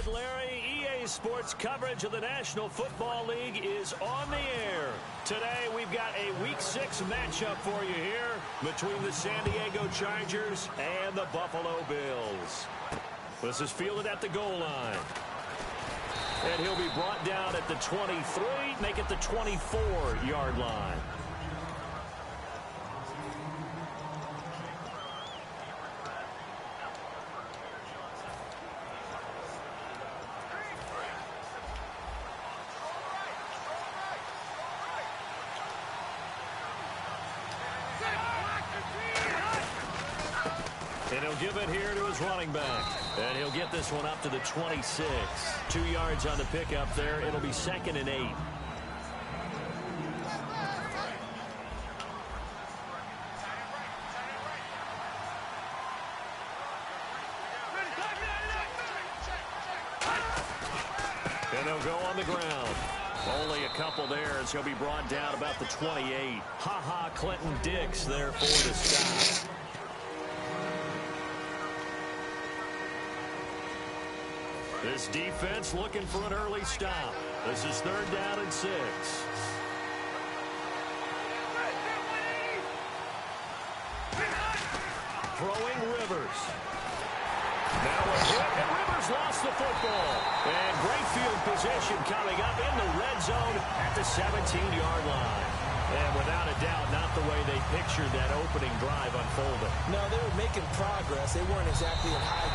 with Larry. EA Sports coverage of the National Football League is on the air. Today we've got a Week 6 matchup for you here between the San Diego Chargers and the Buffalo Bills. This is fielded at the goal line. And he'll be brought down at the 23, make it the 24-yard line. And he'll give it here to his running back. And he'll get this one up to the 26. 2 yards on the pickup there. It'll be 2nd and 8. And he'll go on the ground. Only a couple there as he'll be brought down about the 28. Ha-ha, Clinton Dix there for the stop. This defense looking for an early stop. This is 3rd down and 6. Throwing Rivers. Now a hit, and Rivers lost the football. And great field position coming up in the red zone at the 17-yard line. And without a doubt, not the way they pictured that opening drive unfolding. No, they were making progress. They weren't exactly in high.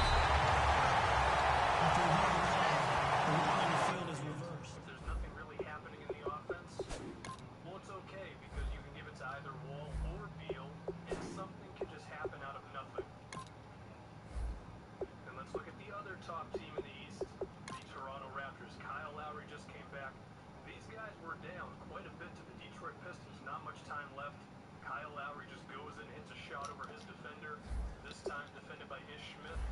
There's nothing really happening in the offense. Well, it's okay because you can give it to either Wall or Beal, and something can just happen out of nothing. And let's look at the other top team in the East, the Toronto Raptors. Kyle Lowry just came back. These guys were down quite a bit to the Detroit Pistons. Not much time left. Kyle Lowry just goes in, hits a shot over his defender. This time defended by Ish Smith.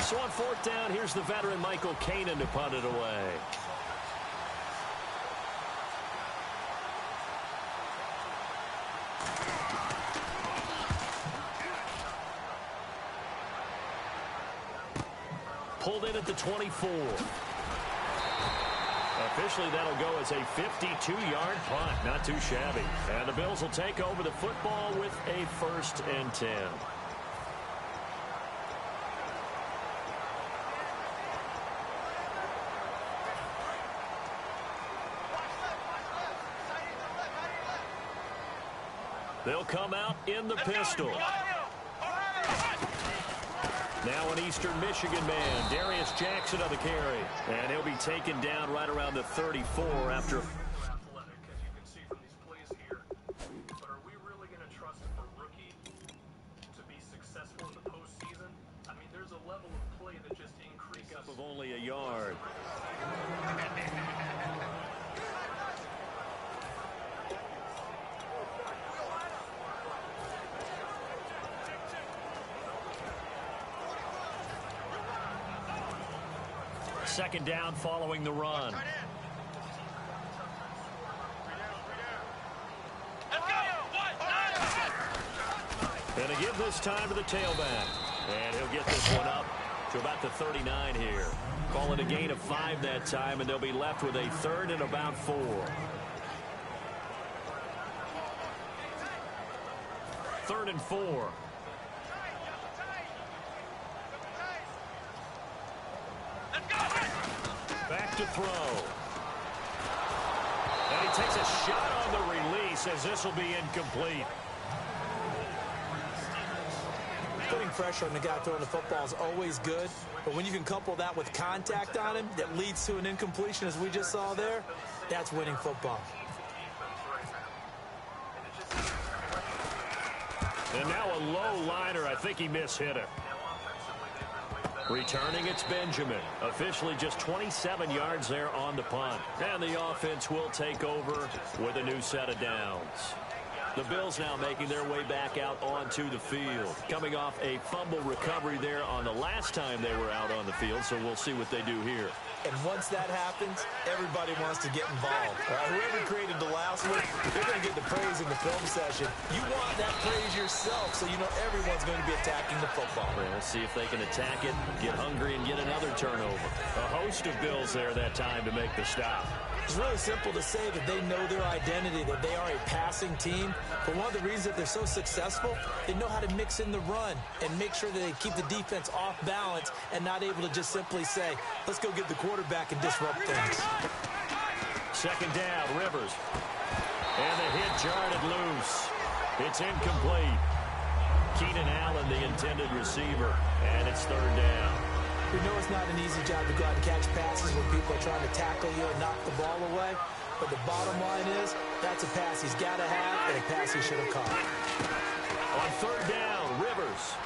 So on 4th down, here's the veteran Michael Kanan to punt it away. Pulled in at the 24. Officially, that'll go as a 52-yard punt. Not too shabby. And the Bills will take over the football with a 1st and 10. They'll come out in the pistol. Now an Eastern Michigan man, Darius Jackson on the carry. And he'll be taken down right around the 34 after. Athletic, as you can see from these plays here. But are we really going to trust a rookie to be successful in the postseason? I mean, there's a level of play that just increases. Up of only a yard. Second down following the run. And they give this time to the tailback. And he'll get this one up to about the 39 here. Call it a gain of 5 that time, and they'll be left with a 3rd and about 4. Third and 4. Back to throw. And he takes a shot on the release as this will be incomplete. Putting pressure on the guy throwing the football is always good, but when you can couple that with contact on him that leads to an incompletion, as we just saw there, that's winning football. And now a low liner. I think he mishit it. Returning, it's Benjamin. Officially just 27 yards there on the punt. And the offense will take over with a new set of downs. The Bills now making their way back out onto the field. Coming off a fumble recovery there on the last time they were out on the field, so we'll see what they do here. And once that happens, everybody wants to get involved. Whoever created the last one, they're going to get the praise in the film session. You want that praise yourself, so you know everyone's going to be attacking the football. We'll see if they can attack it, get hungry, and get another turnover. A host of Bills there that time to make the stop. It's really simple to say that they know their identity, that they are a passing team. But one of the reasons that they're so successful, they know how to mix in the run and make sure that they keep the defense off balance and not able to just simply say, let's go get the quarterback and disrupt things. Second down, Rivers. And the hit jarred it loose. It's incomplete. Keenan Allen, the intended receiver, and it's third down. We know it's not an easy job to go out and catch passes when people are trying to tackle you and knock the ball away. But the bottom line is, that's a pass he's got to have and a pass he should have caught. On third down, Rivers.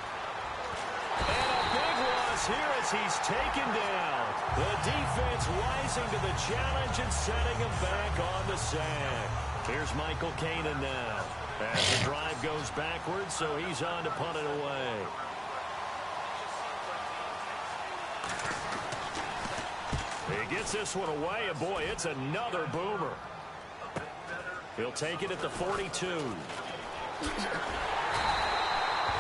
And a big loss here as he's taken down. The defense rising to the challenge and setting him back on the sack. Here's Michael Kanan now. As the drive goes backwards, so he's on to punt it away. He gets this one away, and boy, it's another boomer. He'll take it at the 42.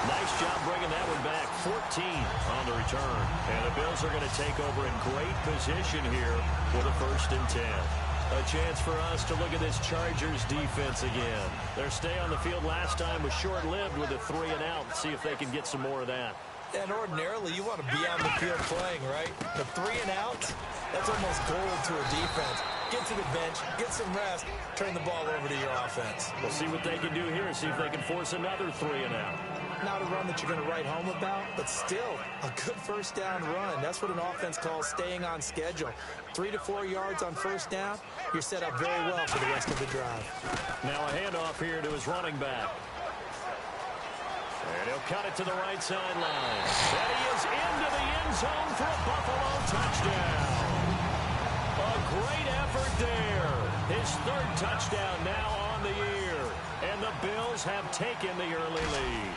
Nice job bringing that one back. 14 on the return. And the Bills are going to take over in great position here with a 1st and 10. A chance for us to look at this Chargers defense again. Their stay on the field last time was short-lived with a 3 and out. See if they can get some more of that. And ordinarily, you want to be on the field playing, right? The 3 and out, that's almost gold to a defense. Get to the bench, get some rest, turn the ball over to your offense. We'll see what they can do here, see if they can force another 3 and out. Not a run that you're going to write home about, but still a good 1st down run. That's what an offense calls staying on schedule. 3 to 4 yards on 1st down, you're set up very well for the rest of the drive. Now a handoff here to his running back. And he'll cut it to the right sideline. And he is into the end zone for a Buffalo touchdown. A great effort there. His 3rd touchdown now on the year. And the Bills have taken the early lead.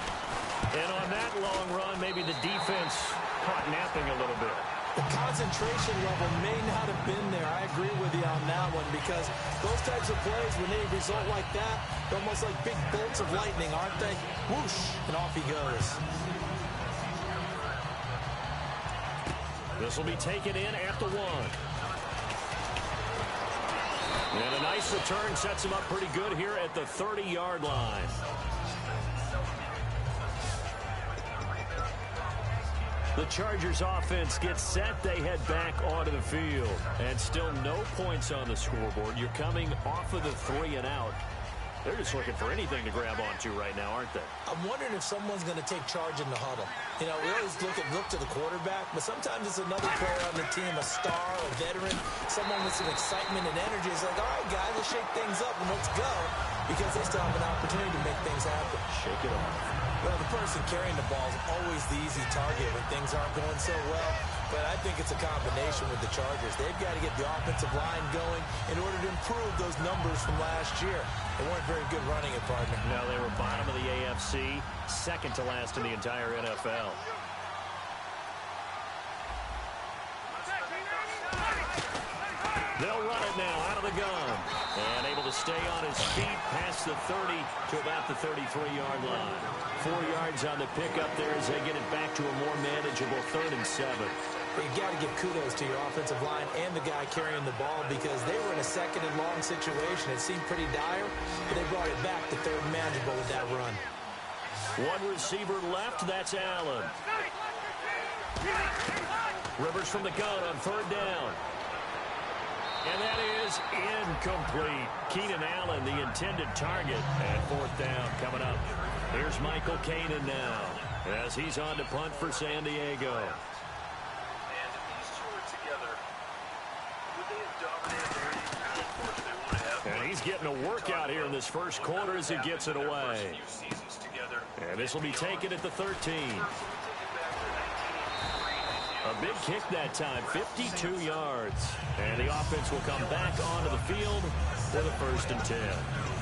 And on that long run, maybe the defense caught napping a little bit. The concentration level may not have been there. I agree with you on that one because those types of plays, when they result like that, they're almost like big bolts of lightning, aren't they? Whoosh, and off he goes. This will be taken in at the 1. And a nice return sets him up pretty good here at the 30-yard line. The Chargers offense gets set. They head back onto the field. And still no points on the scoreboard. You're coming off of the 3 and out. They're just looking for anything to grab onto right now, aren't they? I'm wondering if someone's going to take charge in the huddle. You know, we always look to the quarterback, but sometimes it's another player on the team, a star, a veteran, someone with some excitement and energy. It's like, all right, guys, let's shake things up and let's go, because they still have an opportunity to make things happen. Shake it off. Well, the person carrying the ball is always the easy target when things aren't going so well. But I think it's a combination with the Chargers. They've got to get the offensive line going in order to improve those numbers from last year. They weren't very good running it, partner. No, they were bottom of the AFC, second to last in the entire NFL. They'll run it now out of the gun. And able to stay on his feet past the 30 to about the 33-yard line. 4 yards on the pickup there as they get it back to a more manageable 3rd and 7. You got to give kudos to your offensive line and the guy carrying the ball because they were in a 2nd and long situation. It seemed pretty dire, but they brought it back to 3rd and manageable with that run. 1 receiver left. That's Allen. Rivers from the gun on 3rd down. And that is incomplete. Keenan Allen, the intended target. And 4th down coming up. Here's Michael Kanan now as he's on to punt for San Diego. And if these two are together, would they have dominated their Of course they would have. And he's getting a workout here in this first quarter as he gets it away. And this will be taken at the 13. A big kick that time, 52 yards. And the offense will come back onto the field for the 1st and 10.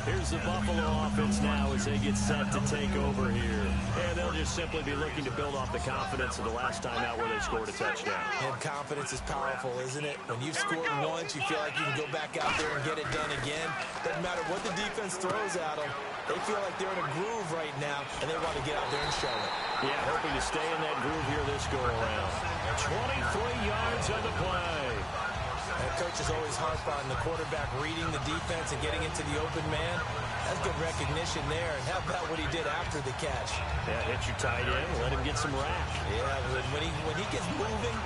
Here's the Buffalo offense now as they get set to take over here. And they'll just simply be looking to build off the confidence of the last time out where they scored a touchdown. And confidence is powerful, isn't it? When you've scored once, you feel like you can go back out there and get it done again. Doesn't matter what the defense throws at them. They feel like they're in a groove right now, and they want to get out there and show it. Yeah, hoping to stay in that groove here this go-around. 23 yards on the play. And coaches always harp on the quarterback reading the defense and getting into the open man. That's good recognition there. And how about what he did after the catch? Yeah, hit your tight end, let him get some rack. Yeah, when he gets moving,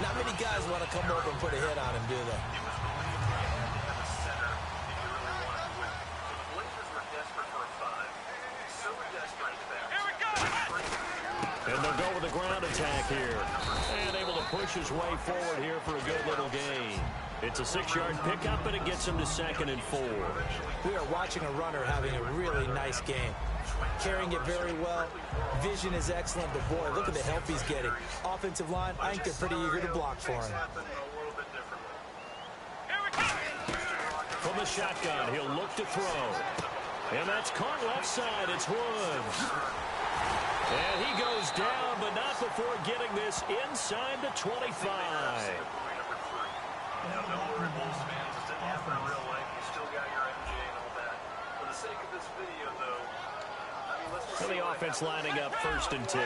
not many guys want to come over and put a hit on him, do they? And they'll go with a ground attack here. And able to push his way forward here for a good little gain. It's a 6-yard pickup, and it gets him to 2nd and 4. We are watching a runner having a really nice game. Carrying it very well. Vision is excellent, but boy, look at the help he's getting. Offensive line, I think they're pretty eager to block for him. From the shotgun, he'll look to throw. And that's caught left side. It's Woods. And he goes down, but not before getting this inside the 25. Now, don't worry, Bulls fans. This didn't happen in real life. You still got your MJ and all that. For the sake of this video, though, I mean, let's just for the offense lining up 1st and 10.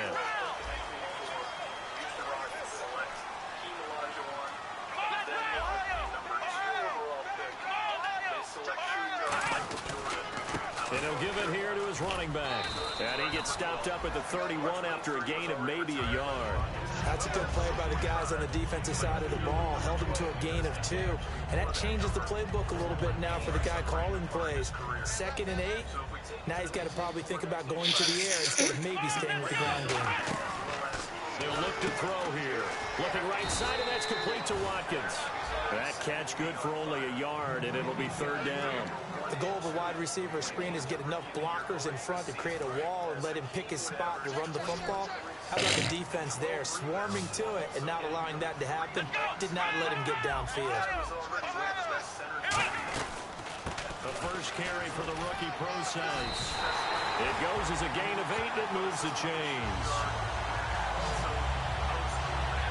And he'll give it here to his running back. And he gets stopped up at the 31 after a gain of maybe a yard. That's a good play by the guys on the defensive side of the ball. Held him to a gain of 2. And that changes the playbook a little bit now for the guy calling plays. 2nd and 8. Now he's got to probably think about going to the air instead of maybe staying with the ground game. They'll look to throw here. Looking right side, and that's complete to Watkins. That catch good for only a yard, and it'll be 3rd down. The goal of a wide receiver screen is get enough blockers in front to create a wall and let him pick his spot to run the football. How about the defense there, swarming to it and not allowing that to happen? Did not let him get downfield. The first carry for the rookie Procise. It goes as a gain of 8, and it moves the chains.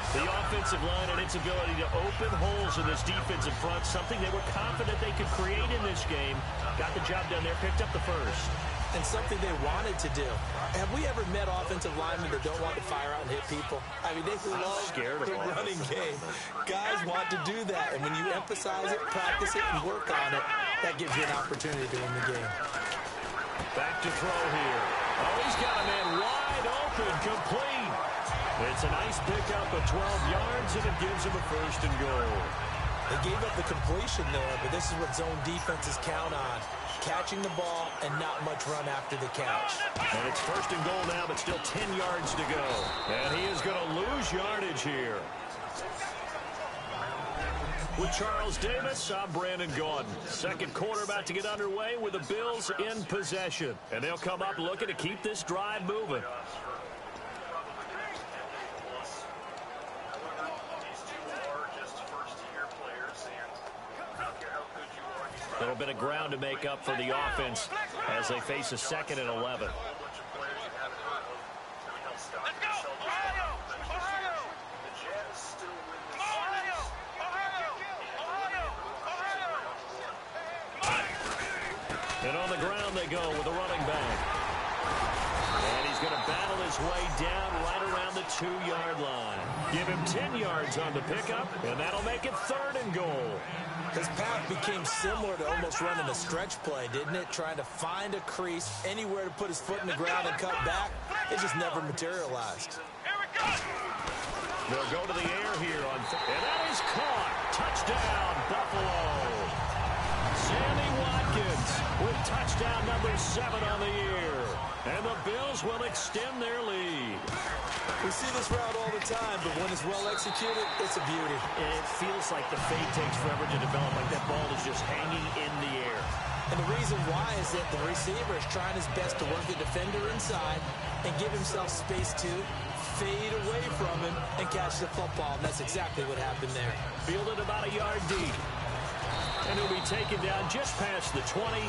The offensive line and its ability to open holes in this defensive front, something they were confident they could create in this game. Got the job done there, picked up the first. And something they wanted to do. Have we ever met offensive linemen that don't want to fire out and hit people? I mean, they love the running game. Guys want to do that, and when you emphasize it, practice it, and work on it, that gives you an opportunity to win the game. Back to throw here. Oh, he's got a man wide open, complete. It's a nice pickup of 12 yards, and it gives him a 1st and goal. They gave up the completion there, but this is what zone defenses count on. Catching the ball and not much run after the catch. And it's 1st and goal now, but still 10 yards to go. And he is going to lose yardage here. With Charles Davis, I'm Brandon Gaudin. 2nd quarter about to get underway with the Bills in possession. And they'll come up looking to keep this drive moving. A little bit of ground to make up for the offense as they face a 2nd and 11. And on the ground they go with a running back. And he's going to battle his way down right around the 2-yard line. Give him 10 yards on the pickup, and that'll make it 3rd and goal. His path became similar to almost running a stretch play, didn't it? Trying to find a crease, anywhere to put his foot in the ground and cut back. It just never materialized. They'll go to the air here on and that is caught. Touchdown, Buffalo. Sammy Watkins with touchdown number 7 on the year. And the Bills will extend their lead. We see this route all the time, but when it's well executed, it's a beauty. It feels like the fade takes forever to develop, like that ball is just hanging in the air. And the reason why is that the receiver is trying his best to work the defender inside and give himself space to fade away from him and catch the football. And that's exactly what happened there. Fielded about a yard deep. And he'll be taken down just past the 20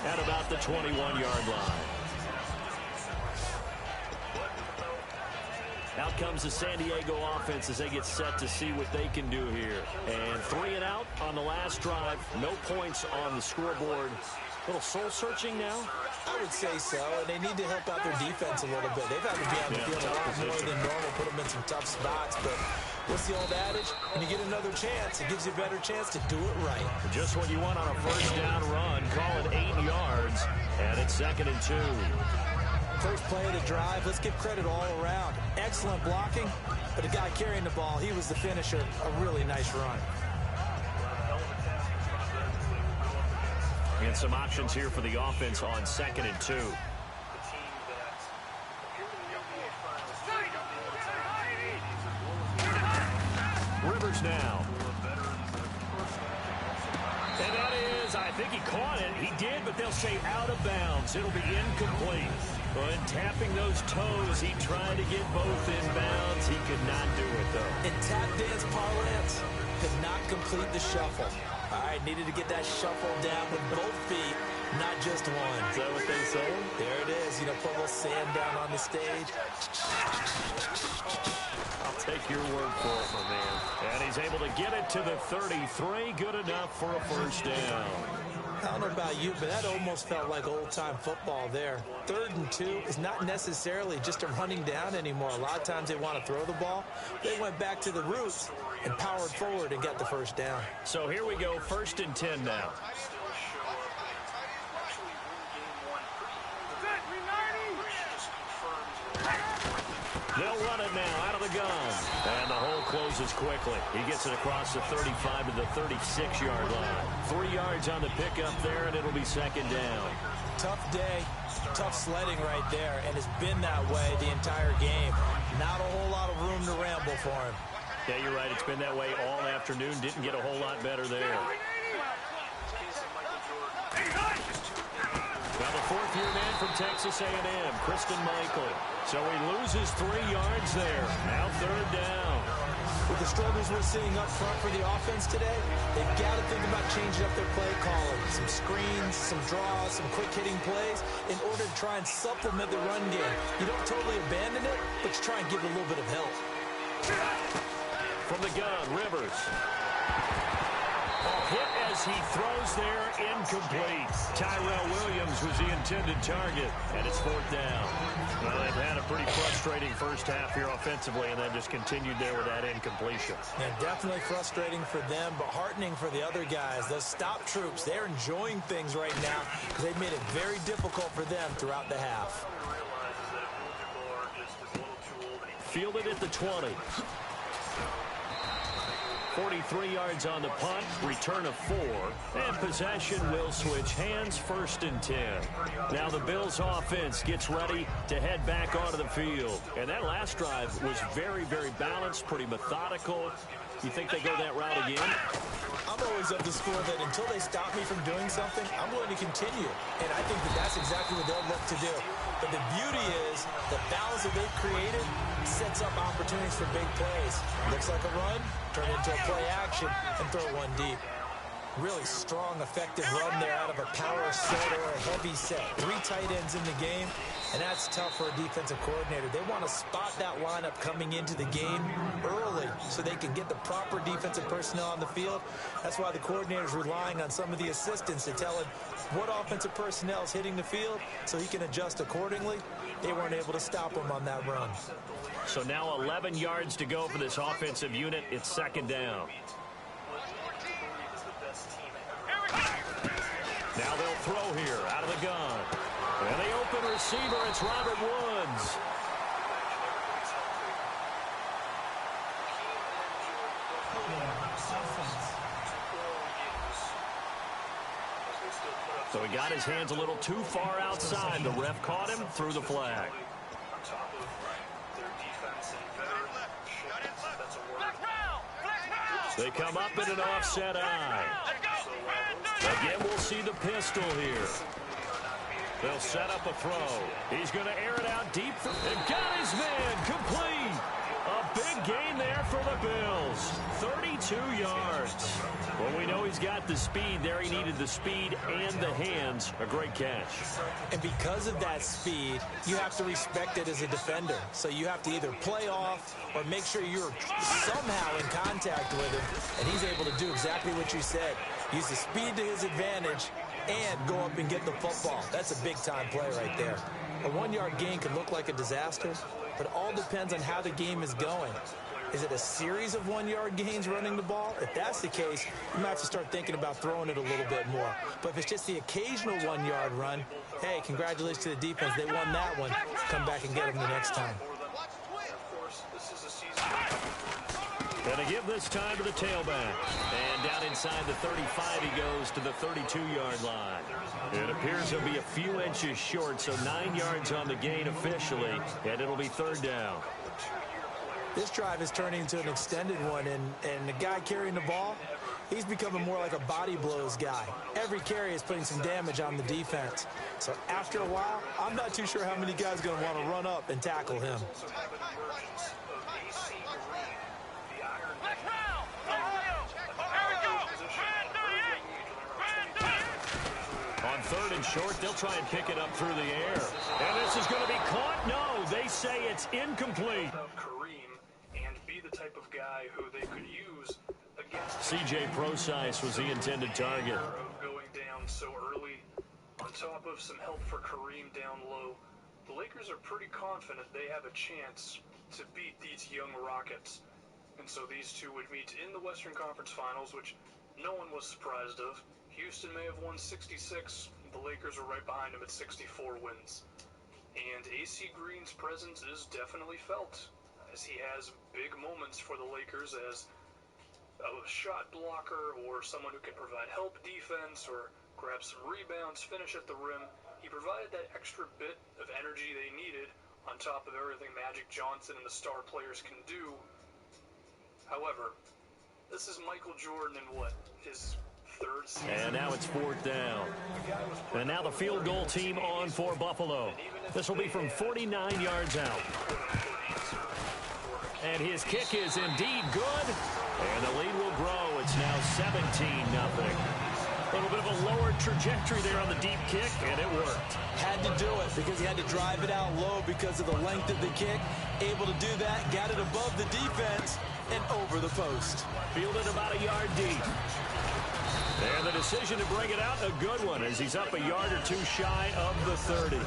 at about the 21-yard line. Out comes the San Diego offense as they get set to see what they can do here. And 3 and out on the last drive. No points on the scoreboard. A little soul-searching now? I would say so, and they need to help out their defense a little bit. They've had to be on the field a lot more than normal, put them in some tough spots. But what's the old adage? When you get another chance, it gives you a better chance to do it right. Just what you want on a first down run. Call it 8 yards, and it's 2nd and 2. First play of the drive, let's give credit all around. Excellent blocking, but the guy carrying the ball, he was the finisher. A really nice run. And some options here for the offense on 2nd and 2. Rivers now. And that is, I think he caught it. He did, but they'll say out of bounds. It'll be incomplete. And tapping those toes, he tried to get both inbounds. He could not do it, though. In tap dance parlance, could not complete the shuffle. All right, needed to get that shuffle down with both feet, not just one. Is that what they say? There it is. You know, put a little sand down on the stage. I'll take your word for it, my man. And he's able to get it to the 33. Good enough for a first down. I don't know about you, but that almost felt like old-time football there. 3rd and 2 is not necessarily just a running down anymore. A lot of times they want to throw the ball. They went back to the roots and powered forward and got the first down. So here we go, 1st and 10 now. They'll run it now out of the gun. And the hole closes quickly. He gets it across the 35 to the 36-yard line. 3 yards on the pickup there, and it'll be 2nd down. Tough day, tough sledding right there, and it's been that way the entire game. Not a whole lot of room to ramble for him. Yeah, you're right. It's been that way all afternoon. Didn't get a whole lot better there. Now the 4th-year man from Texas A&M, Christine Michael. So he loses 3 yards there. Now 3rd down. With the struggles we're seeing up front for the offense today, they've got to think about changing up their play calling. Some screens, some draws, some quick-hitting plays in order to try and supplement the run game. You don't totally abandon it, but you try and give it a little bit of help. From the gun, Rivers. Hit as he throws there, incomplete. Tyrell Williams was the intended target, and it's 4th down. Well, they've had a pretty frustrating first half here offensively, and then just continued there with that incompletion. Yeah, definitely frustrating for them, but heartening for the other guys. Those stop troops, they're enjoying things right now because they've made it very difficult for them throughout the half. Fielded at the 20. 43 yards on the punt, return of 4, and possession will switch hands, 1st and 10. Now the Bills offense gets ready to head back onto the field. And that last drive was very, very balanced, pretty methodical. You think they go that route again? I'm always of the school that until they stop me from doing something, I'm going to continue. And I think that that's exactly what they'll look to do. But the beauty is the balance that they've created sets up opportunities for big plays. Looks like a run, turn into a play action, and throw one deep. Really strong, effective run there out of a power set or a heavy set. 3 tight ends in the game, and that's tough for a defensive coordinator. They want to spot that lineup coming into the game early so they can get the proper defensive personnel on the field. That's why the coordinator's relying on some of the assistants to tell him what offensive personnel is hitting the field so he can adjust accordingly. They weren't able to stop him on that run. So now 11 yards to go for this offensive unit. It's 2nd down. Now they'll throw here out of the gun. And the open receiver, it's Robert Woods. So he got his hands a little too far outside. The ref caught him, threw the flag. They come up in an offset eye. Again, we'll see the pistol here. They'll set up a throw. He's going to air it out deep. And got his man complete. A big gain there for the Bills. 32 yards. Well, we know he's got the speed there. He needed the speed and the hands. A great catch. And because of that speed, you have to respect it as a defender. So you have to either play off or make sure you're somehow in contact with him. And he's able to do exactly what you said. Use the speed to his advantage and go up and get the football. That's a big-time play right there. A 1-yard gain can look like a disaster, but it all depends on how the game is going. Is it a series of 1-yard gains running the ball? If that's the case, you might have to start thinking about throwing it a little bit more. But if it's just the occasional 1-yard run, hey, congratulations to the defense. They won that one. Come back and get them the next time. Going to give this time to the tailback. And down inside the 35, he goes to the 32-yard line. It appears he'll be a few inches short, so 9 yards on the gain officially, and it'll be 3rd down. This drive is turning into an extended one, and the guy carrying the ball, he's becoming more like a body blows guy. Every carry is putting some damage on the defense. So after a while, I'm not too sure how many guys are going to want to run up and tackle him. On 3rd and short, they'll try and pick it up through the air. And this is going to be caught. No, they say it's incomplete. The type of guy who they could use against C.J. Prosise was the intended target. Going down so early, on top of some help for Kareem down low, the Lakers are pretty confident they have a chance to beat these young Rockets. And so these two would meet in the Western Conference Finals, which no one was surprised of. Houston may have won 66. The Lakers are right behind them at 64 wins. And A.C. Green's presence is definitely felt, as he has big moments for the Lakers as a shot blocker or someone who can provide help defense or grab some rebounds, finish at the rim. He provided that extra bit of energy they needed on top of everything Magic Johnson and the star players can do. However, this is Michael Jordan in what, his 3rd season? And now it's 4th down. And now the field goal team on for Buffalo. This will be from 49 yards out. And his kick is indeed good. And the lead will grow. It's now 17-0. A little bit of a lower trajectory there on the deep kick, and it worked. Had to do it because he had to drive it out low because of the length of the kick. Able to do that, got it above the defense and over the post. Fielded about a yard deep. And the decision to bring it out, a good one, as he's up a yard or two shy of the 30.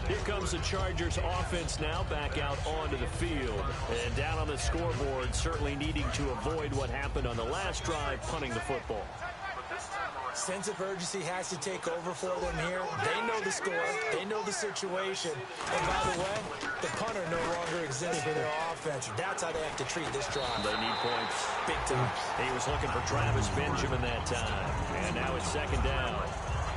Here comes the Chargers offense now back out onto the field. And down on the scoreboard, certainly needing to avoid what happened on the last drive, punting the football. Sense of urgency has to take over for them here. They know the score. They know the situation. And by the way, the punter no longer exists for their offense. That's how they have to treat this drive. They need points. Big time. He was looking for Travis Benjamin that time. And now it's 2nd down.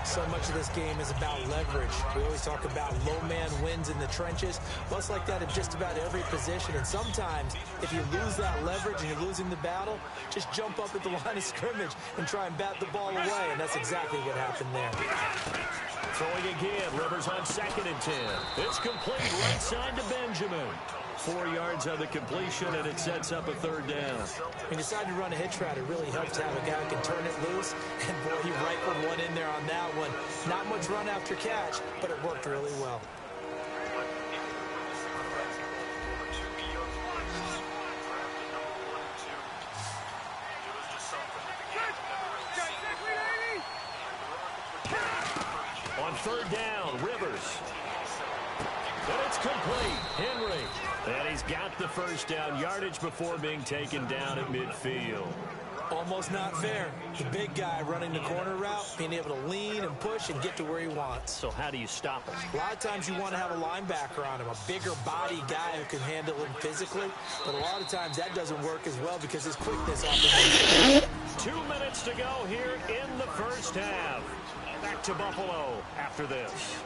So much of this game is about leverage. We always talk about low man wins in the trenches. Well, it's like that in just about every position. And sometimes, if you lose that leverage and you're losing the battle, just jump up at the line of scrimmage and try and bat the ball away. And that's exactly what happened there. Throwing again. Rivers on 2nd and 10. It's complete right side to Benjamin. 4 yards on the completion, and it sets up a 3rd down. When you decide to run a hitch route, it really helps to have a guy who can turn it loose. And boy, he rifled one in there on that one. Not much run after catch, but it worked really well. On 3rd down, Rivers. And it's complete. Henry. And he's got the 1st down, yardage before being taken down at midfield. Almost not fair. The big guy running the corner route, being able to lean and push and get to where he wants. So how do you stop him? A lot of times you want to have a linebacker on him, a bigger body guy who can handle him physically. But a lot of times that doesn't work as well because his quickness off the 2 minutes to go here in the 1st half. Back to Buffalo after this.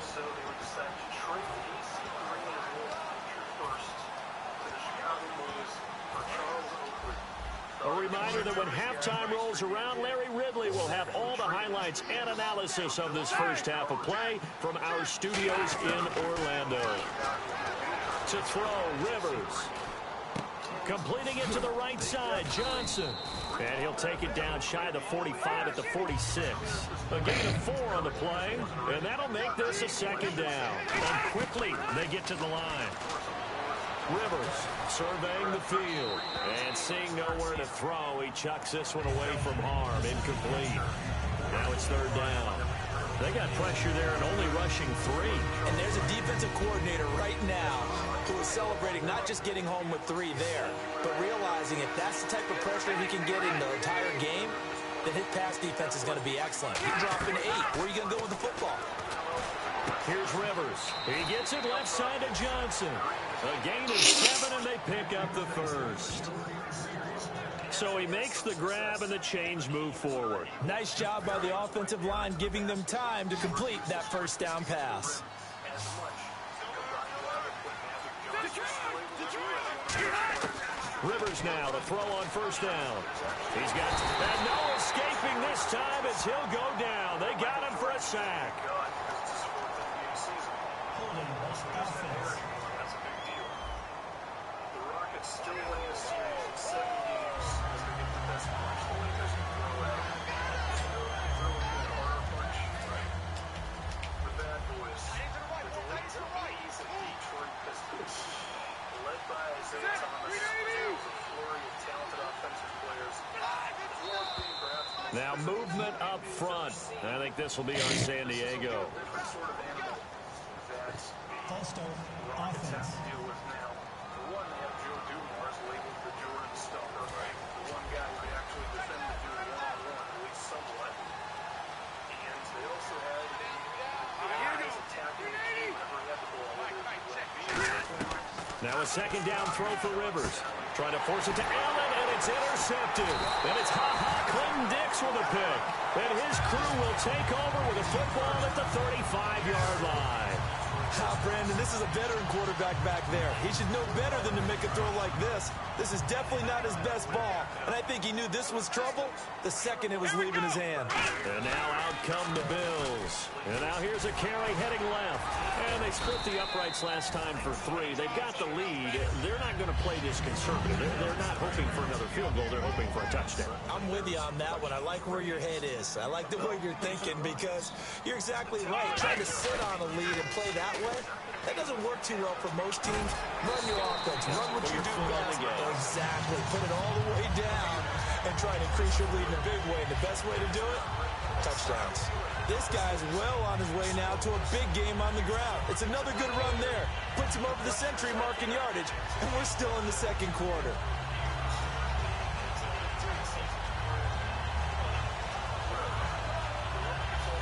A reminder that when halftime rolls around, Larry Ridley will have all the highlights and analysis of this 1st half of play from our studios in Orlando. To throw, Rivers. Completing it to the right side, Johnson. And he'll take it down shy of the 45 at the 46. A gain of 4 on the play, and that'll make this a second down. And quickly, they get to the line. Rivers surveying the field. And seeing nowhere to throw, he chucks this one away from harm. Incomplete. Now it's third down. They got pressure there and only rushing 3. And there's a defensive coordinator right now who is celebrating not just getting home with 3 there, but realizing if that's the type of pressure he can get in the entire game, then his pass defense is going to be excellent. He dropped an 8. Where are you going to go with the football? Here's Rivers. He gets it left side to Johnson. A gain of 7, and they pick up the first. So he makes the grab and the change move forward. Nice job by the offensive line giving them time to complete that first down pass. Rivers now to throw on first down. He's got, and no escaping this time as he'll go down. They got him for a sack. That's a big deal. The Rockets still win this series in 7 games as they get the best punch. Only because you throw at them. Throw a good harder punch, right? The bad boys. The Leeds of Detroit Pistons. Led by Isaiah Thomas. A flurry of talented offensive players. Now movement up front. I think this will be on San Diego. Different sort of animal. That's Falstaff Rockets have offense. to deal with now. For one, they have Joe Dumars labeled the Jordan Stumper, right? The one guy who could actually defend the dude one-on-one, at least somewhat. And they also had guys attacking the team whenever he had the ball. Now a second down throw for Rivers. Trying to force it to Allen, and it's intercepted. And it's Clinton Dix with a pick. And his crew will take over with a football at the 35-yard line. Brandon, this is a veteran quarterback back there. He should know better than to make a throw like this. This is definitely not his best ball. And I think he knew this was trouble the second it was leaving his hand. And now out come the Bills. And now here's a carry heading left. And they split the uprights last time for 3. They've got the lead. They're not going to play this conservative. They're not hoping for another field goal. They're hoping for a touchdown. I'm with you on that one. I like where your head is. I like the way you're thinking because you're exactly right. Trying to sit on a lead and play that way, that doesn't work too well for most teams. Run your offense. Run what you do best. Exactly. Put it all the way down and try to increase your lead in a big way. And the best way to do it? Touchdowns. This guy's well on his way now to a big game on the ground. It's another good run there. Puts him over the century mark in yardage, and we're still in the second quarter.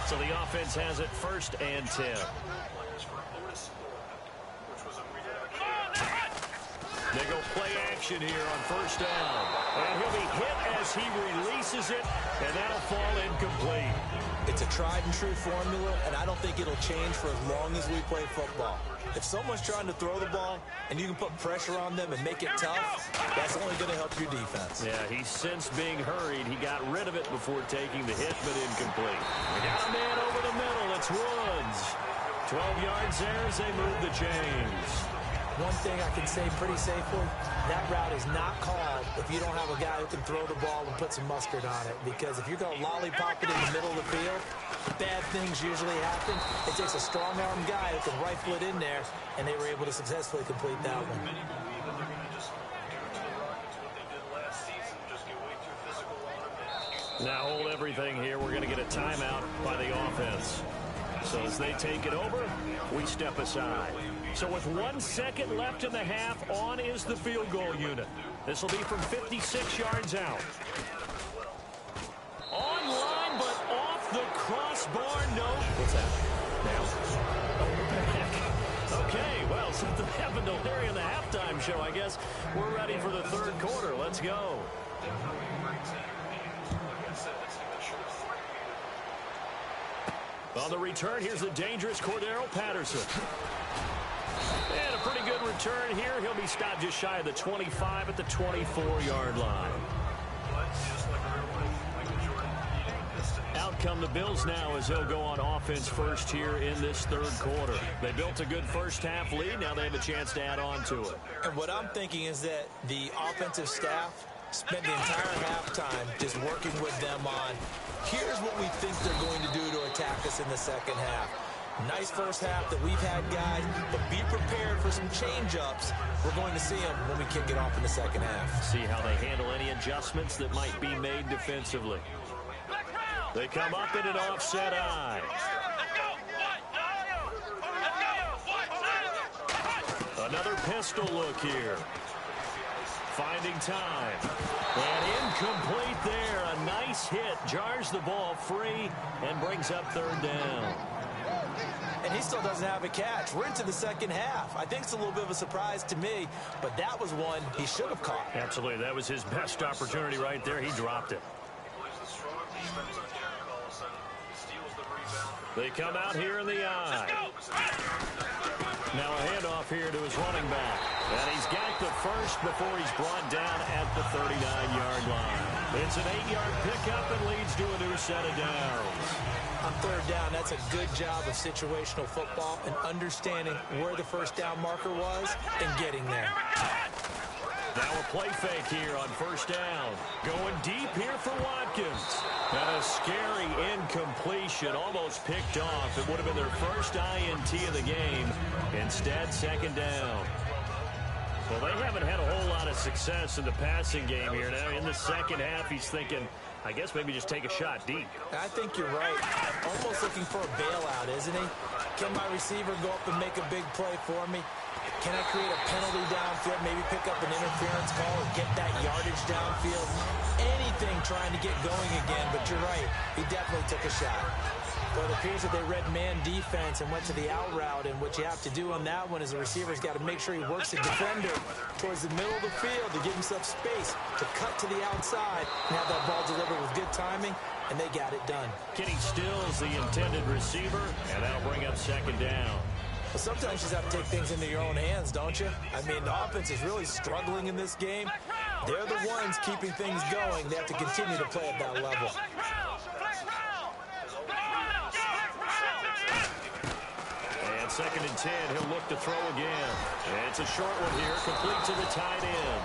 So the offense has it first and 10. They go play action here on first down. And he'll be hit as he releases it, and that'll fall incomplete. It's a tried-and-true formula, and I don't think it'll change for as long as we play football. If someone's trying to throw the ball and you can put pressure on them and make it tough, that's only going to help your defense. Yeah, he sensed being hurried. He got rid of it before taking the hit, but incomplete. We got a man over the middle. It's Woods. 12 yards there as they move the chains. One thing I can say pretty safely, that route is not called if you don't have a guy who can throw the ball and put some mustard on it. Because if you're going to lollipop it in the middle of the field, bad things usually happen. It takes a strong-arm guy who can rifle it in there, and they were able to successfully complete that one. Many believe that they're going to just do to the Rockets what they did last season, just get way too physical on them. Now hold everything here. We're going to get a timeout by the offense. So as they take it over, we step aside. So with 1 second left in the half, on is the field goal unit. This will be from 56 yards out. Online, but off the crossbar. No. What's that? Now. Okay, well, something happened to Larry in the halftime show, I guess. We're ready for the third quarter. Let's go. On the return, here's the dangerous Cordero Patterson. And a pretty good return here. He'll be stopped just shy of the 25 at the 24-yard line. Out come the Bills now as they'll go on offense first here in this third quarter. They built a good first-half lead. Now they have a chance to add on to it. And what I'm thinking is that the offensive staff spent the entire halftime just working with them on, here's what we think they're going to do to attack us in the second half. Nice first half that we've had, guys, but be prepared for some change-ups. We're going to see them when we kick it off in the second half. See how they handle any adjustments that might be made defensively. They come up in an offset eye. Another pistol look here. Finding time. And incomplete there. A nice hit. Jars the ball free and brings up third down. And he still doesn't have a catch. We're into the second half. I think it's a little bit of a surprise to me, but that was one he should have caught. Absolutely. That was his best opportunity right there. He dropped it. They come out here in the eye. Now a handoff here to his running back. And he's got the first before he's brought down at the 39-yard line. It's an 8-yard pickup and leads to a new set of downs. On third down, that's a good job of situational football and understanding where the first down marker was and getting there. Now a play fake here on first down. Going deep here for Watkins. And a scary incompletion, almost picked off. It would have been their first INT of the game. Instead, second down. Well, they haven't had a whole lot of success in the passing game here. Now in the second half, he's thinking, I guess maybe just take a shot deep. I think you're right. Almost looking for a bailout, isn't he? Can my receiver go up and make a big play for me? Can I create a penalty downfield, maybe pick up an interference call or get that yardage downfield? Anything trying to get going again, but you're right. He definitely took a shot. Well, it appears that they read man defense and went to the out route, and what you have to do on that one is the receiver's got to make sure he works the defender towards the middle of the field to give himself space to cut to the outside and have that ball delivered with good timing, and they got it done. Kenny Stills, the intended receiver, and that'll bring up second down. Well, sometimes you just have to take things into your own hands, don't you? I mean, the offense is really struggling in this game. They're the ones keeping things going. They have to continue to play at that level. And second and 10, he'll look to throw again. And it's a short one here, complete to the tight end.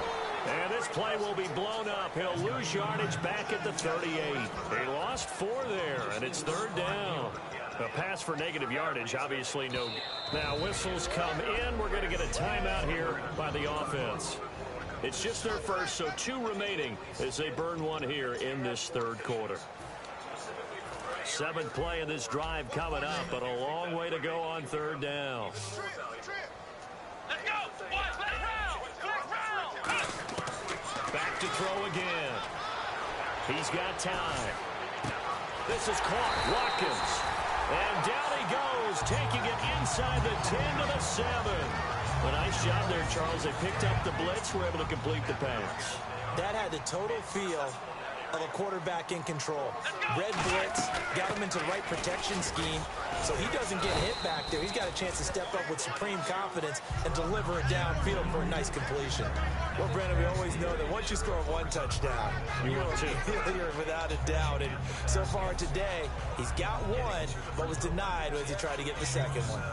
And this play will be blown up. He'll lose yardage back at the 38. They lost 4 there, and it's third down. A pass for negative yardage, obviously no. Now whistles come in. We're going to get a timeout here by the offense. It's just their first, so 2 remaining as they burn one here in this third quarter. 7th play of this drive coming up, but a long way to go on third down. Back to throw again. He's got time. This is caught. Watkins. And down he goes, taking it inside the 10 to the 7. A nice job there, Charles. They picked up the blitz, were able to complete the pass. That had the total feel of a quarterback in control. Red blitz, got him into the right protection scheme, so he doesn't get hit back there. He's got a chance to step up with supreme confidence and deliver it downfield for a nice completion. Well, Brandon, we always know that once you score 1 touchdown, you're without a doubt. And so far today, he's got 1, but was denied as he tried to get the second one.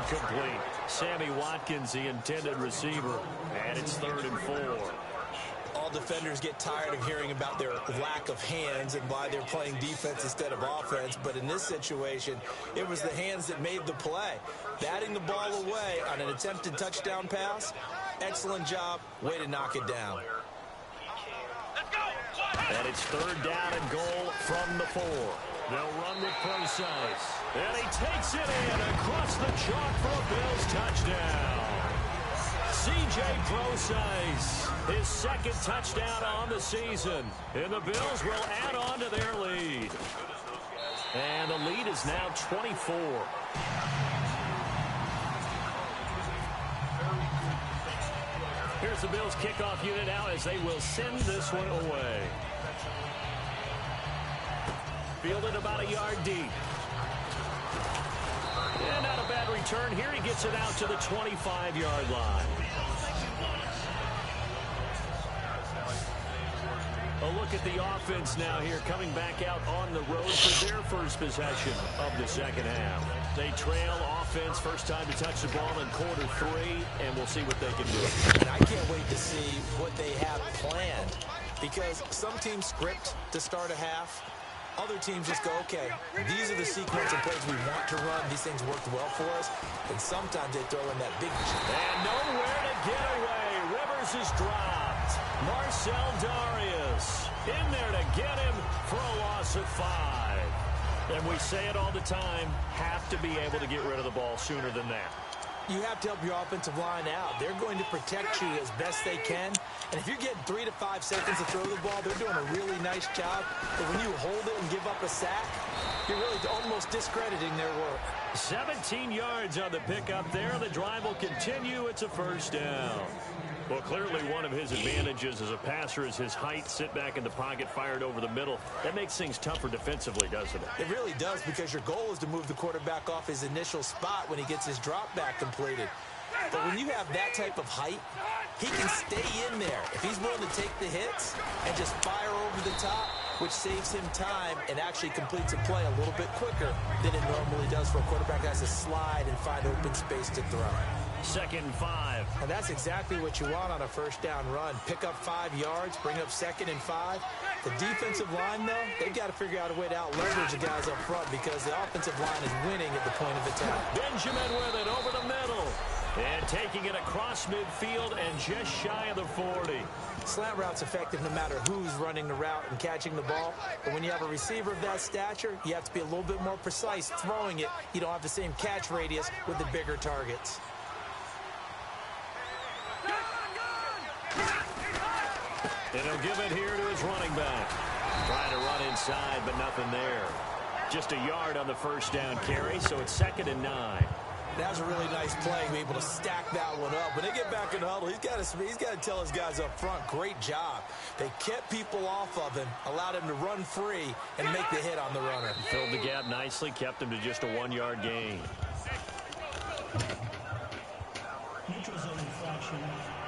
Complete. Sammy Watkins, the intended receiver, and it's 3rd and 4. All defenders get tired of hearing about their lack of hands and why they're playing defense instead of offense, but in this situation, it was the hands that made the play. Batting the ball away on an attempted touchdown pass, excellent job, way to knock it down. And it's 3rd down and goal from the 4. They'll run with Procise. And he takes it in across the chalk for a Bills touchdown. C.J. Procise, his 2nd touchdown on the season. And the Bills will add on to their lead. And the lead is now 24. Here's the Bills kickoff unit now as they will send this one away. Fielded about a yard deep. And not a bad return here. He gets it out to the 25-yard line. A look at the offense now here, coming back out on the road for their first possession of the second half. They trail offense, first time to touch the ball in quarter 3, and we'll see what they can do. And I can't wait to see what they have planned, because some teams script to start a half. Other teams just go, okay, these are the sequence of plays we want to run. These things worked well for us. And sometimes they throw in that big... And nowhere to get away. Rivers is dropped. Marcell Dareus in there to get him for a loss of 5. And we say it all the time, have to be able to get rid of the ball sooner than that. You have to help your offensive line out. They're going to protect you as best they can. And if you're getting 3 to 5 seconds to throw the ball, they're doing a really nice job. But when you hold it and give up a sack, you're really almost discrediting their work. 17 yards on the pickup there. The drive will continue. It's a first down. Well, clearly one of his advantages as a passer is his height. Sit back in the pocket, fired over the middle. That makes things tougher defensively, doesn't it? It really does, because your goal is to move the quarterback off his initial spot when he gets his drop back completed. But when you have that type of height, he can stay in there. If he's willing to take the hits and just fire over the top, which saves him time and actually completes a play a little bit quicker than it normally does for a quarterback that has to slide and find open space to throw. 2nd and 5. And that's exactly what you want on a first down run. Pick up 5 yards, bring up 2nd and 5. The defensive line, though, they've got to figure out a way to out-leverage the guys up front, because the offensive line is winning at the point of attack. Benjamin with it over the middle. And taking it across midfield and just shy of the 40. Slant route's effective no matter who's running the route and catching the ball. But when you have a receiver of that stature, you have to be a little bit more precise throwing it. You don't have the same catch radius with the bigger targets. And he'll give it here to his running back. Trying to run inside, but nothing there. Just a yard on the first down carry, so it's 2nd and 9. That was a really nice play, be able to stack that one up. When they get back in the huddle, he's got to tell his guys up front, great job. They kept people off of him, allowed him to run free, and make the hit on the runner. Filled the gap nicely, kept him to just a 1-yard gain. Neutral zone infraction,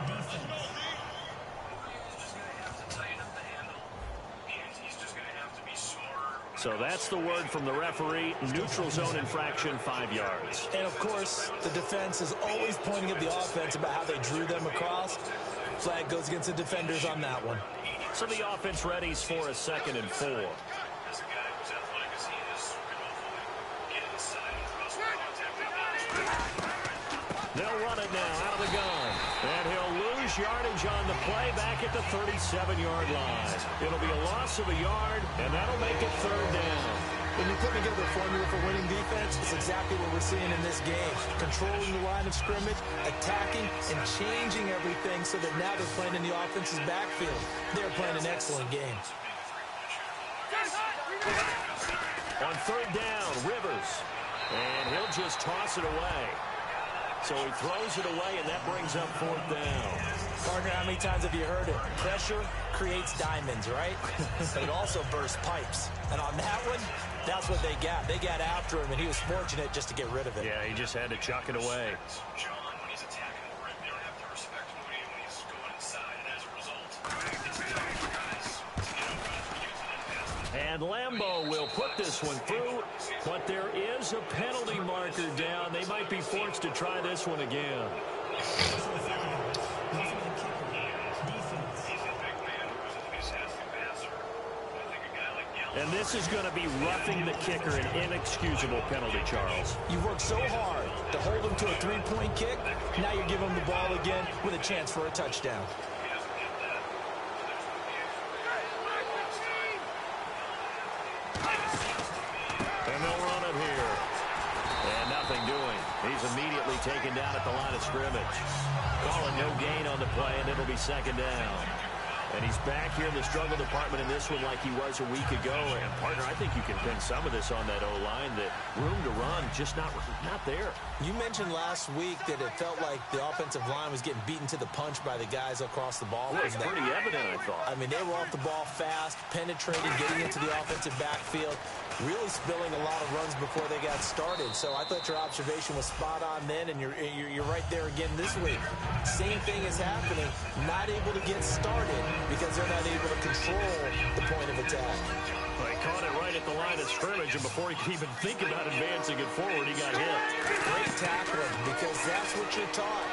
defense. So that's the word from the referee. Neutral zone infraction, 5 yards. And, of course, the defense is always pointing at the offense about how they drew them across. Flag goes against the defenders on that one. So the offense readies for a 2nd and 4. They'll run it now out of the gun. And he'll lose yardage on the play back at the 37-yard line. It'll be a loss of a yard, and that'll make it 3rd down. When you put together a formula for winning defense, it's exactly what we're seeing in this game. Controlling the line of scrimmage, attacking, and changing everything so that now they're playing in the offense's backfield. They're playing an excellent game. On 3rd down, Rivers. And he'll just toss it away. So he throws it away, and that brings up 4th down. Partner, how many times have you heard it? Pressure creates diamonds, right? But it also bursts pipes. And on that one, that's what they got. They got after him, and he was fortunate just to get rid of it. Yeah, he just had to chuck it away. And Lambeau will put this one through, but there is a penalty marker down. They might be forced to try this one again. And this is going to be roughing the kicker, an inexcusable penalty, Charles. You worked so hard to hold him to a 3-point kick. Now you're giving him the ball again with a chance for a touchdown. And they'll run it here. And nothing doing. He's immediately taken down at the line of scrimmage. Calling no gain on the play, and it'll be 2nd down. And he's back here in the struggle department in this one like he was a week ago. And, partner, I think you can pin some of this on that O-line, that room to run just not there. You mentioned last week that it felt like the offensive line was getting beaten to the punch by the guys across the ball. Well, it's pretty evident, I thought. I mean, they were off the ball fast, penetrating, getting into the offensive backfield. really spilling a lot of runs before they got started. So I thought your observation was spot on then, and you're right there again this week. Same thing is happening, not able to get started because they're not able to control the point of attack. Well, he caught it right at the line of scrimmage, and before he could even think about advancing it forward, he got hit. Great tackling, because that's what you're taught.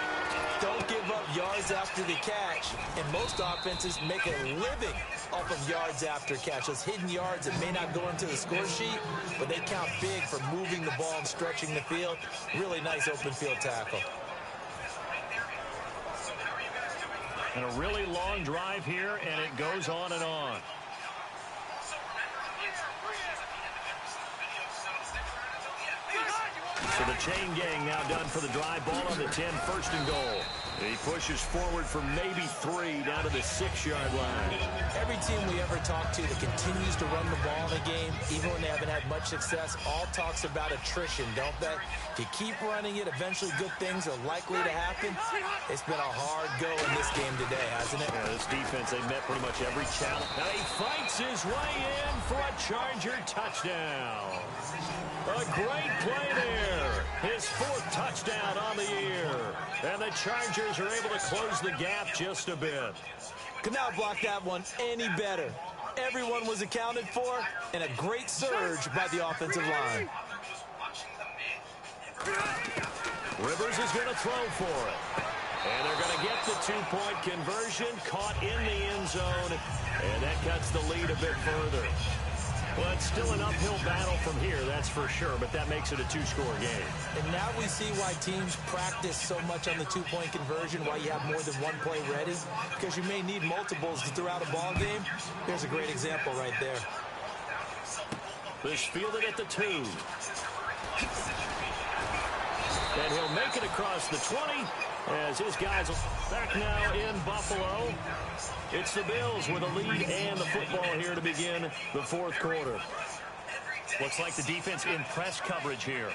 Don't give up yards after the catch, and most offenses make a living off of yards after catch. Those hidden yards that may not go into the score sheet, but they count big for moving the ball and stretching the field. Really nice open field tackle. And a really long drive here, and it goes on and on. So the chain gang now done for the drive. Ball on the 10, first and goal. He pushes forward for maybe 3 down to the 6-yard line. Every team we ever talk to that continues to run the ball in a game, even when they haven't had much success, all talks about attrition, don't they? If you keep running it, eventually good things are likely to happen. It's been a hard go in this game today, hasn't it? Yeah, this defense, they met pretty much every challenge. Now he fights his way in for a Charger touchdown. A great play there. His 4th touchdown on the year. And the Chargers are able to close the gap just a bit. Could not block that one any better. Everyone was accounted for, and a great surge by the offensive line. Rivers is going to throw for it. And they're going to get the 2-point conversion, caught in the end zone, and that cuts the lead a bit further. Well, it's still an uphill battle from here, that's for sure, but that makes it a 2-score game. And now we see why teams practice so much on the 2-point conversion, why you have more than one play ready, because you may need multiples throughout a ball game. Here's a great example right there. This fielded at the 2. And he'll make it across the 20 as his guys are back now in Buffalo. It's the Bills with a lead and the football here to begin the 4th quarter. Looks like the defense in press coverage here.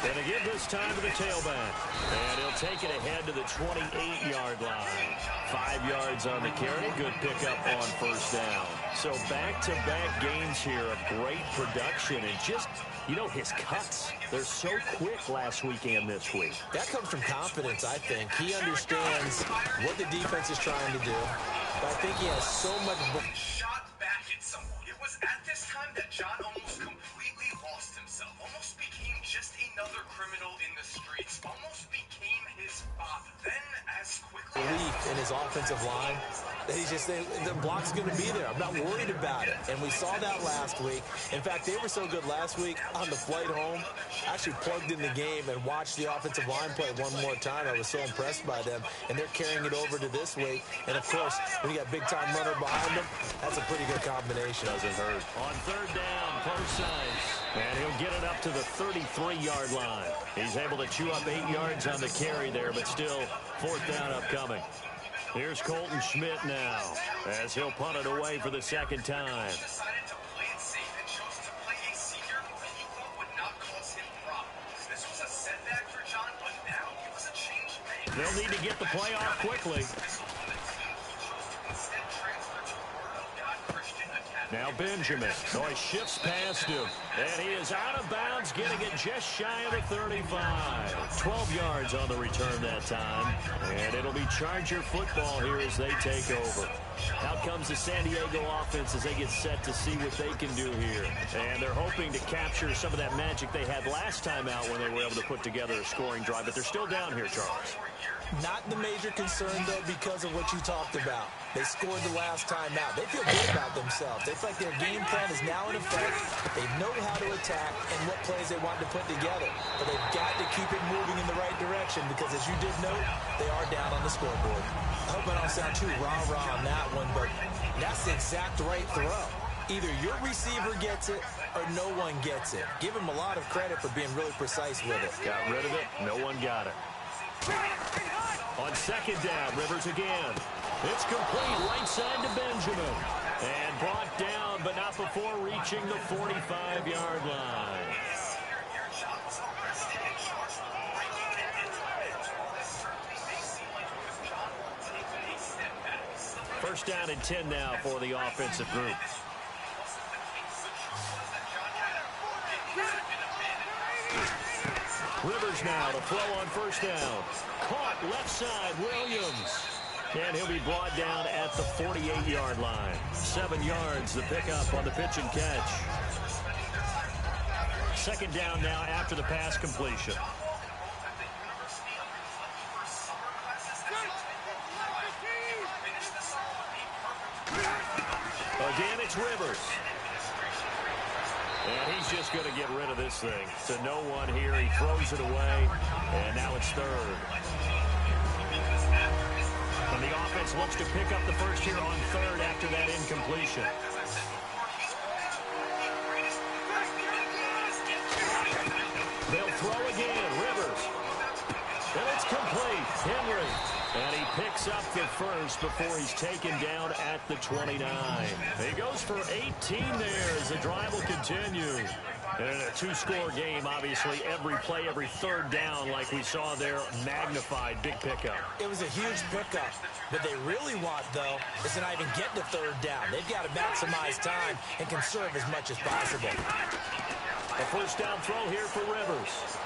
Gonna give this time to the tailback. And he'll take it ahead to the 28-yard line. 5 yards on the carry. Good pickup on first down. So back-to-back games here of great production and just, you know, his cuts. They're so quick last week and this week. That comes from confidence, I think. He understands what the defense is trying to do. But I think he has so much... Shot back at someone. It was at this time that John almost completely lost himself. Almost became just another criminal in the streets. Almost became his father. Then, as quickly belief in his offensive line that he's just saying the block's going to be there. I'm not worried about it. And we saw that last week. In fact, they were so good last week on the flight home. I actually plugged in the game and watched the offensive line play one more time. I was so impressed by them. And they're carrying it over to this week. And, of course, when you got big-time runner behind them, that's a pretty good combination. Doesn't hurt. On 3rd down, Parsons. And he'll get it up to the 33-yard line. He's able to chew up 8 yards on the carry there, but still 4th down upcoming. Here's Colton Schmidt now as he'll punt it away for the 2nd time. decided to play it safe and chose to play a senior who he thought would not cause him problems. This was a setback for John, but now he was a changed man. They'll need to get the play off quickly. Now Benjamin. So he shifts past him. And he is out of bounds, getting it just shy of the 35. 12 yards on the return that time. And it'll be Charger football here as they take over. Out comes the San Diego offense as they get set to see what they can do here. And they're hoping to capture some of that magic they had last time out when they were able to put together a scoring drive. But they're still down here, Charles. Not the major concern, though, because of what you talked about. They scored the last time out. They feel good about themselves. They feel like their game plan is now in effect. They know how to attack and what plays they want to put together. But they've got to keep it moving in the right direction because, as you did note, they are down on the scoreboard. I hope I don't sound too rah-rah on that one, but that's the exact right throw. Either your receiver gets it or no one gets it. Give him a lot of credit for being really precise with it. Got rid of it. No one got it. On 2nd down, Rivers again. It's complete right side to Benjamin. And brought down, but not before reaching the 45-yard line. First down and 10 now for the offensive group. Rivers now to throw on first down. Caught left side, Williams. And he'll be brought down at the 48-yard line. 7 yards, the pickup on the pitch and catch. Second down now after the pass completion. Again, it's Rivers. And he's just going to get rid of this thing. To no one here. He throws it away. And now it's third. And the offense looks to pick up the first here on third after that incompletion. They'll throw again. Rivers. And it's complete. Henry. And he picks up the first before he's taken down at the 29. He goes for 18 there as the drive will continue. And in a two-score game, obviously, every play, every third down, like we saw there, magnified. Big pickup. It was a huge pickup. What they really want, though, is to not even get to third down. They've got to maximize time and conserve as much as possible. A first down throw here for Rivers.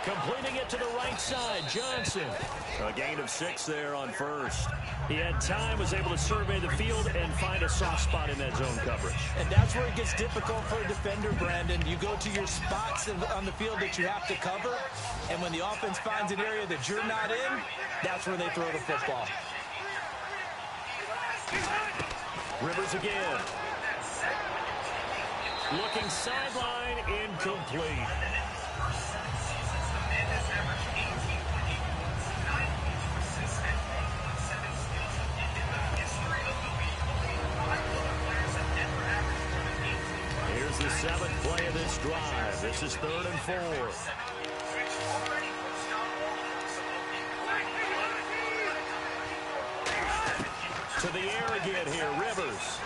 Completing it to the right side, Johnson. A gain of 6 there on first. He had time, was able to survey the field and find a soft spot in that zone coverage. And that's where it gets difficult for a defender, Brandon. You go to your spots on the field that you have to cover, and when the offense finds an area that you're not in, that's where they throw the football. Rivers again. Looking sideline, incomplete. Here's the 7th play of this drive. This is 3rd and 4. To the air again here, Rivers.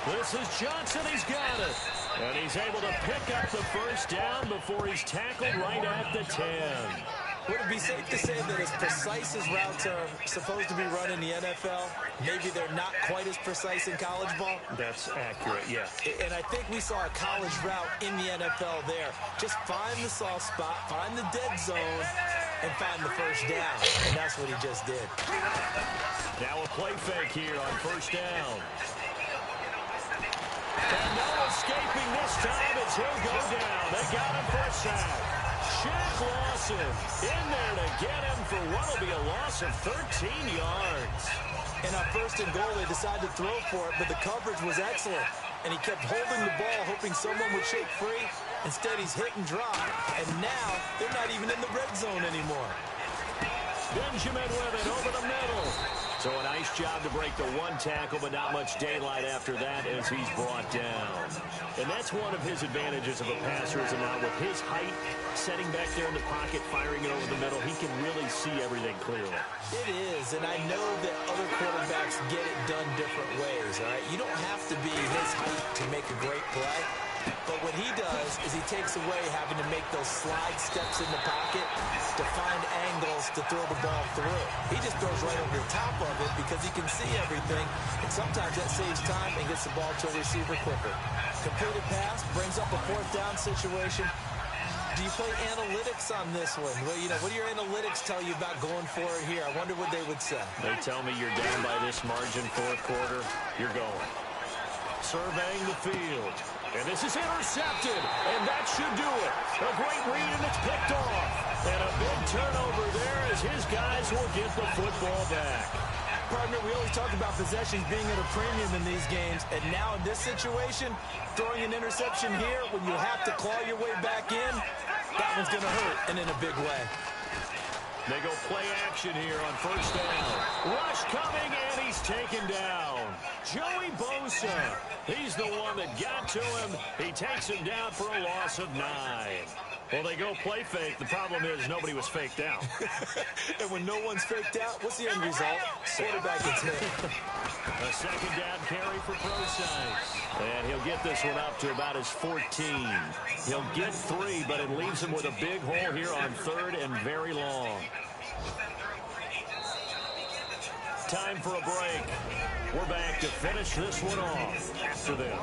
This is Johnson. He's got it. And he's able to pick up the first down before he's tackled right at the 10. Would it be safe to say that as precise as routes are supposed to be run in the NFL, maybe they're not quite as precise in college ball? That's accurate, yeah. And I think we saw a college route in the NFL there. Just find the soft spot, find the dead zone, and find the first down. And that's what he just did. Now a play fake here on first down. And no escaping this time as he'll go down. They got him for a sack. Shaq Lawson in there to get him for what will be a loss of 13 yards. And on 1st and goal, they decided to throw for it, but the coverage was excellent. And he kept holding the ball, hoping someone would shake free. Instead, he's hit and drop. And now, they're not even in the red zone anymore. Benjamin with it over the middle. So a nice job to break the one tackle, but not much daylight after that as he's brought down. And that's one of his advantages of a passer, is now with his height, setting back there in the pocket, firing it over the middle, he can really see everything clearly. It is, and I know that other quarterbacks get it done different ways, all right? You don't have to be his height to make a great play. But what he does is he takes away having to make those slide steps in the pocket to find angles to throw the ball through. He just throws right over the top of it because he can see everything, and sometimes that saves time and gets the ball to a receiver quicker. Completed pass brings up a 4th down situation. Do you play analytics on this one? Well, you know, what do your analytics tell you about going for it here? I wonder what they would say. They tell me you're down by this margin, 4th quarter, you're going. Surveying the field. And this is intercepted, and that should do it. A great read, and it's picked off. And a big turnover there as his guys will get the football back. Partner, we always talk about possessions being at a premium in these games, and now in this situation, throwing an interception here when you have to claw your way back in, that one's going to hurt, and in a big way. They go play action here on first down. Rush coming, and he's taken down. Joey Bosa. He's the one that got to him. He takes him down for a loss of 9. Well, they go play fake. The problem is nobody was faked out. And when no one's faked out, what's the end result? Quarterback gets hit. A second down carry for Prosise. And he'll get this one up to about his 14. He'll get 3, but it leaves him with a big hole here on 3rd and very long. Time for a break. We're back to finish this one off after this.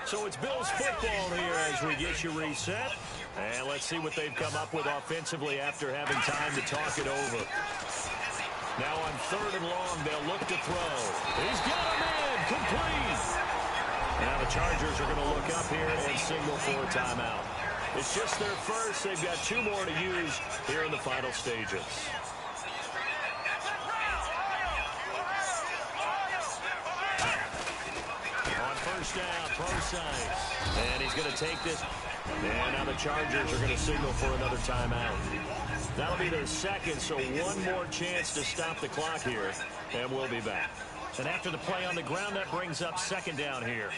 So it's Bills football here as we get you reset. And let's see what they've come up with offensively after having time to talk it over. Now on 3rd and long, they'll look to throw. He's got him in. Complete. Now the Chargers are going to look up here and signal for a timeout. It's just their first. They've got 2 more to use here in the final stages. On first down, Prosise. And he's going to take this. And now the Chargers are going to signal for another timeout. That'll be their second, so one more chance to stop the clock here, and we'll be back. And after the play on the ground, that brings up 2nd down here.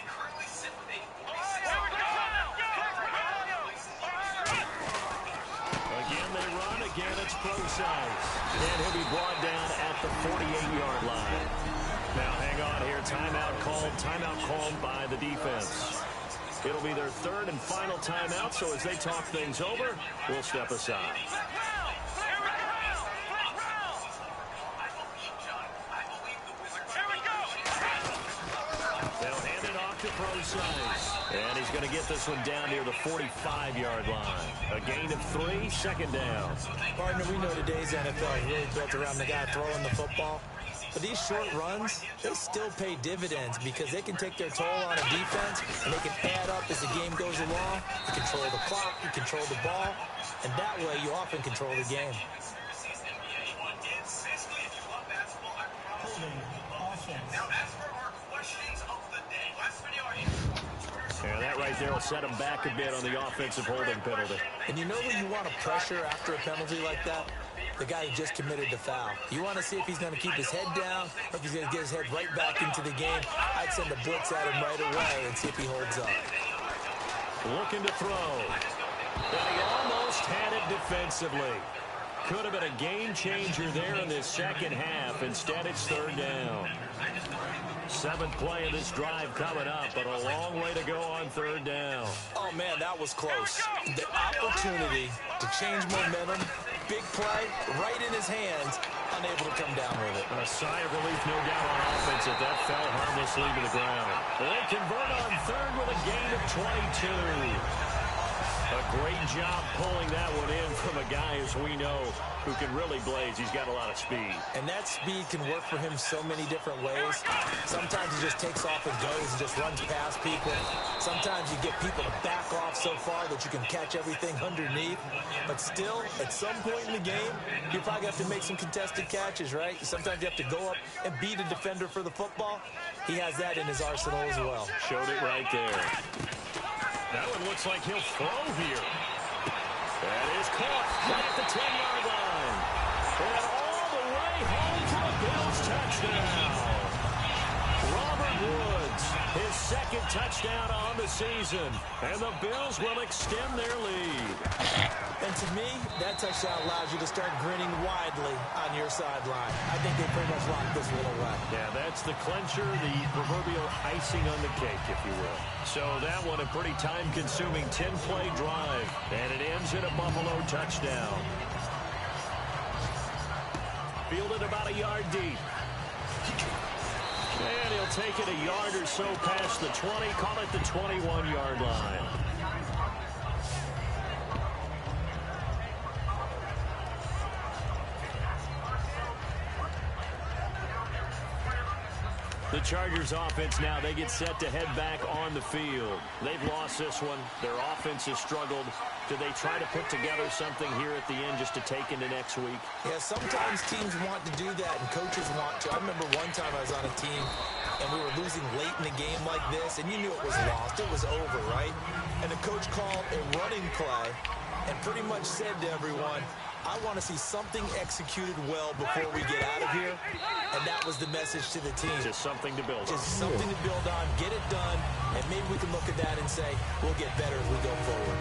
Again, they run. Again, it's Prosise. And he'll be brought down at the 48-yard line. Now, hang on here. Timeout called by the defense. It'll be their 3rd and final timeout, so as they talk things over, we'll step aside. They'll hand it off to Prosise. And he's going to get this one down near the 45-yard line. A gain of 3, 2nd down. Partner, we know today's NFL is really built around the guy throwing the football. But these short runs, they still pay dividends because they can take their toll on a defense and they can add up as the game goes along. You control the clock, you control the ball, and that way you often control the game. And that right there will set them back a bit on the offensive holding penalty. And you know who you want to pressure after a penalty like that? The guy who just committed the foul. You want to see if he's going to keep his head down or if he's going to get his head right back into the game. I'd send a blitz at him right away and see if he holds up. Looking to throw. And he almost had it defensively. Could have been a game changer there in this second half. Instead, it's 3rd down. 7th play of this drive coming up, but a long way to go on 3rd down. Oh, man, that was close. The opportunity to change momentum, big play, right in his hands, unable to come down with it. A sigh of relief, no doubt, on offense if that fell harmlessly to the ground. They convert on 3rd with a gain of 22. A great job pulling that one in from a guy, as we know, who can really blaze. He's got a lot of speed. And that speed can work for him so many different ways. Sometimes he just takes off and goes and just runs past people. Sometimes you get people to back off so far that you can catch everything underneath. But still, at some point in the game, you probably have to make some contested catches, right? Sometimes you have to go up and beat a defender for the football. He has that in his arsenal as well. Showed it right there. That one looks like he'll throw here. That is caught right at the 10-yard line. And all the way home for a Bills touchdown. Robert Woods, his 2nd touchdown on the season. And the Bills will extend their lead. And to me, that touchdown allows you to start grinning widely on your sideline. I think they pretty much locked this one away. Yeah, that's the clincher, the proverbial icing on the cake, if you will. So that one a pretty time-consuming 10-play drive, and it ends in a Buffalo touchdown. Fielded about a yard deep. And he'll take it a yard or so past the 20, call it the 21-yard line. The Chargers offense now, they get set to head back on the field. They've lost this one. Their offense has struggled. Do they try to put together something here at the end just to take into next week? Yeah, sometimes teams want to do that and coaches want to. I remember one time I was on a team and we were losing late in a game like this and you knew it was lost. It was over, right? And the coach called a running play and pretty much said to everyone, I want to see something executed well before we get out of here. And that was the message to the team. Just something to build on. Just something to build on, get it done, and maybe we can look at that and say, we'll get better as we go forward.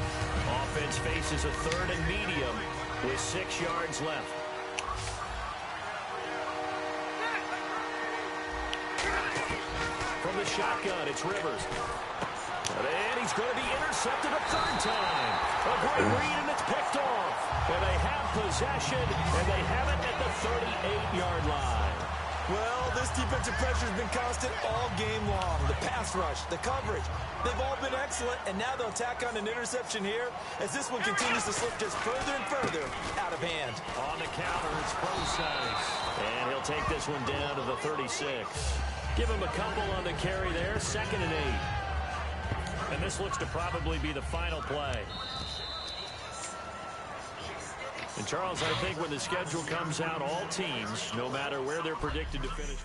Offense faces a 3rd and medium with 6 yards left. From the shotgun, it's Rivers. And he's going to be intercepted a 3rd time. A great read, and it's picked off. And they have possession, and they have it at the 38-yard line. Well, this defensive pressure has been constant all game long. The pass rush, the coverage, they've all been excellent, and now they'll tack on an interception here as this one continues to slip just further and further out of hand. On the counter, it's Prosise. And he'll take this one down to the 36. Give him a couple on the carry there, 2nd and 8. And this looks to probably be the final play. And, Charles, I think when the schedule comes out, all teams, no matter where they're predicted to finish.